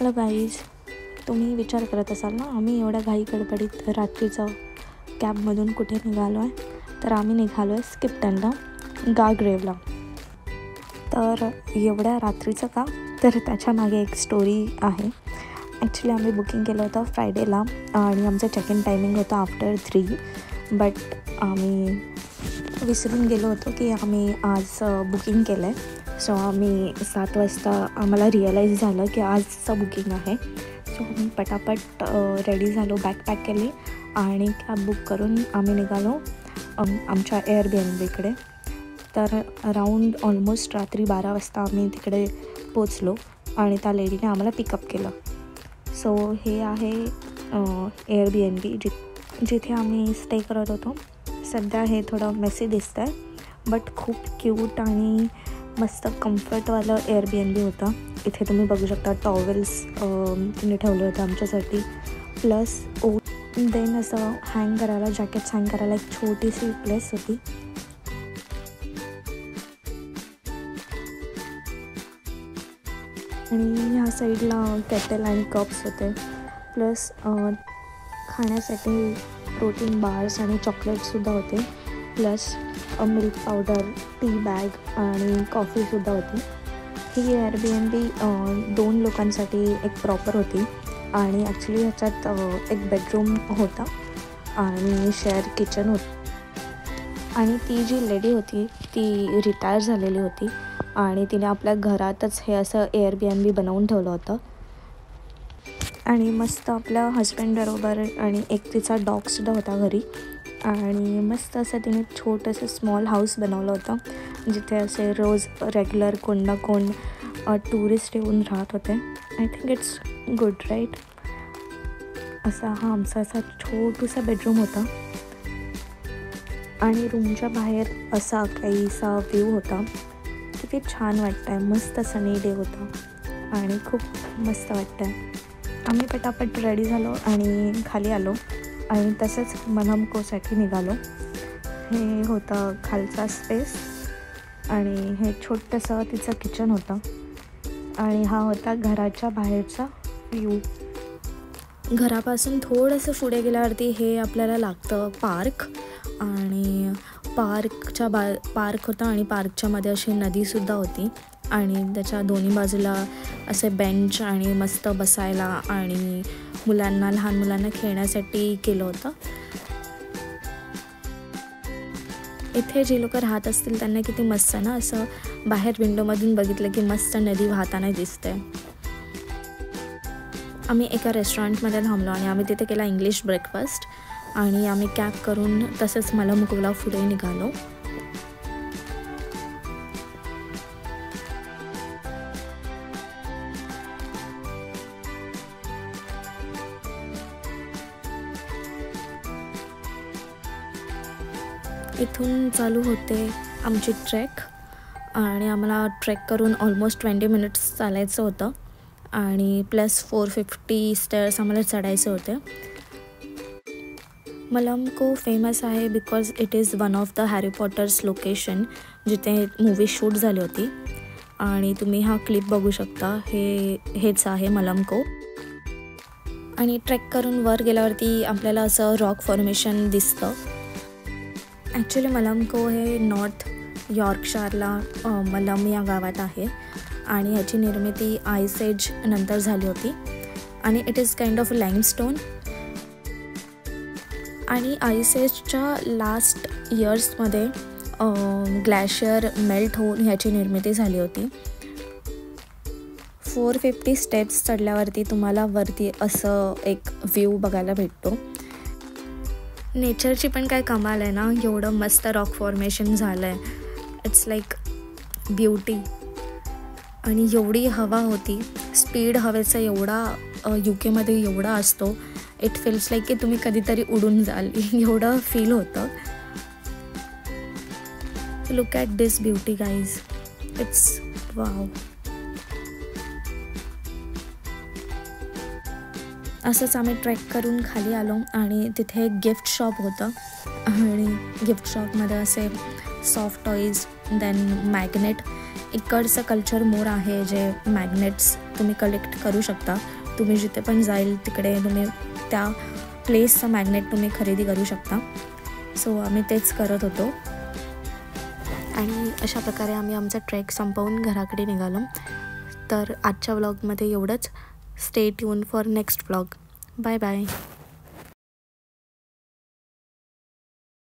Hello guys, तुम्ही विचार करत असाल ना आम्ही एवढ्या घाई गडबडीत रात्रीचं कॅबमधून कुठे निघालो आहे. तर आम्ही निघालो आहे स्किप्टनला, गारग्रेव्हला. तर एवढ्या रात्रीचं का, तर त्याच्यामागे एक स्टोरी आहे. ॲक्च्युली आम्ही बुकिंग केलं होतं फ्रायडेला आणि आमचं चेक इन टायमिंग होतं आफ्टर 3. बट आम्ही विसरून गेलो होतो की आम्ही आज बुकिंग केलं आहे. सो आम्ही 7 वाजता आम्हाला रिअलाईज झालं की आजचं बुकिंग आहे. सो आम्ही पटापट रेडी झालो, बॅग पॅक केली आणि कॅब बुक करून आम्ही निघालो आमच्या एअरबीएनबीकडे. तर अराऊंड ऑलमोस्ट रात्री 12 वाजता आम्ही तिकडे पोचलो आणि त्या लेडीने आम्हाला पिकअप केलं. सो हे आहे एअरबीएनबी जिथे आम्ही स्टे करत होतो. सध्या हे थोडं मेसी दिसतं आहे, बट खूप क्यूट आणि मस्त कम्फर्टवालं एअरबीएनबी होतं. इथे तुम्ही बघू शकता टॉवेल्स तिने ठेवलं होतं आमच्यासाठी. प्लस देन असं हँग करायला, जॅकेट्स हँग करायला एक छोटीशी प्लेस होती. आणि ह्या साईडला केटल आणि कप्स होते. प्लस खाण्यासाठी प्रोटीन बार्स आणि चॉकलेटसुद्धा होते. Plus milk powder, tea bag आणि कॉफीसुद्धा होती. ही एअरबीएनबी 2 लोकांसाठी एक प्रॉपर होती आणि ॲक्च्युली ह्याच्यात एक बेडरूम होता आणि शेअर किचन होतं. आणि ती जी लेडी होती ती रिटायर झालेली होती आणि तिने आपल्या घरातच हे असं एअरबीएनबी बनवून ठेवलं होतं. आणि मस्त आपल्या हजबंडबरोबर आणि एक तिचा डॉगसुद्धा होता घरी. आणि मस्त असं तिने छोटंसं स्मॉल हाऊस बनवलं होतं जिथे असे रोज रेग्युलर कोण ना कोण टुरिस्ट येऊन राहत होते. I think it's good right. असा हा आमचा असा छोटूसा बेडरूम होता आणि रूमच्या बाहेर असा काहीसा व्ह्यू होता. किती छान वाटतं आहे, मस्त सनी डे होता आणि खूप मस्त वाटतं आहे. आम्ही पटापट रेडी झालो आणि खाली आलो आणि तसंच मनमकोसाठी निघालो. हे होतं खालचा स्पेस आणि हे छोटंसं तिचं किचन होतं आणि हा होता घराच्या बाहेरचा व्ह्यू. घरापासून थोडंसं पुढे गेल्यावरती हे आपल्याला लागतं पार्क. आणि पार्क होता आणि पार्कच्या मध्ये अशी नदीसुद्धा होती आणि त्याच्या दोन्ही बाजूला असे बेंच आणि मस्त बसायला आणि लहान मुलांना खेळण्यासाठी केलं होतं. इथे जे लोक राहत असतील त्यांना किती मस्त ना, असं बाहेर विंडोमधून बघितलं की मस्त नदी वाहताना दिसते. आम्ही एका रेस्टॉरंटमध्ये थांबलो आणि आम्ही तिथे केला इंग्लिश ब्रेकफास्ट आणि आम्ही कॅब करून तसंच मलमकोला पुढे निघालो. इथून चालू होते आमची ट्रेक आणि आम्हाला ट्रेक करून ऑलमोस्ट 20 मिनिट्स चालायचं होतं आणि प्लस 450 स्टेअर्स आम्हाला चढायचे होते. मलमको फेमस आहे because it is one of the Harry Potter's location जिथे मूवी शूट झाली होती आणि तुम्ही हा क्लिप बघू शकता. हेच आहे मलमको. आणि ट्रेक करून वर गेल्यावरती आपल्याला असं रॉक फॉर्मेशन दिसतं. ॲक्च्युली मलमको हे नॉर्थ यॉर्कशायरला मलम या गावात आहे आणि ह्याची निर्मिती आईस एज नंतर झाली होती आणि it is kind of limestone. आणि आईस एजच्या लास्ट इयर्समध्ये ग्लॅशियर मेल्ट होऊन ह्याची निर्मिती झाली होती. 450 स्टेप्स चढल्यावरती तुम्हाला वरती असं एक व्ह्यू बघायला भेटतो. नेचरची पण काय कमाल आहे ना, एवढं मस्त रॉक फॉर्मेशन झालं आहे. It's like beauty. आणि एवढी हवा होती, स्पीड हवेचा एवढा UK एवढा असतो. इट फील्स लाईक की तुम्ही कधीतरी उडून जाल एवढं फील होतं. Look at this beauty guys, it's wow. असंच आम्ही ट्रेक करून खाली आलो आणि तिथे एक गिफ्ट शॉप होतं आणि गिफ्ट शॉपमध्ये असे सॉफ्ट टॉईज, देन मॅग्नेट इकडचं कल्चर मोर आहे जे मॅग्नेट्स तुम्ही कलेक्ट करू शकता. तुम्ही जिथे पण जाईल तिकडे तुम्ही त्या प्लेसचं मॅग्नेट तुम्ही खरेदी करू शकता. सो आम्ही तेच करत होतो आणि अशा प्रकारे आम्ही आमचा ट्रेक संपवून घराकडे निघालो. तर आजच्या व्लॉगमध्ये एवढंच. Stay tune for next vlog. Bye bye.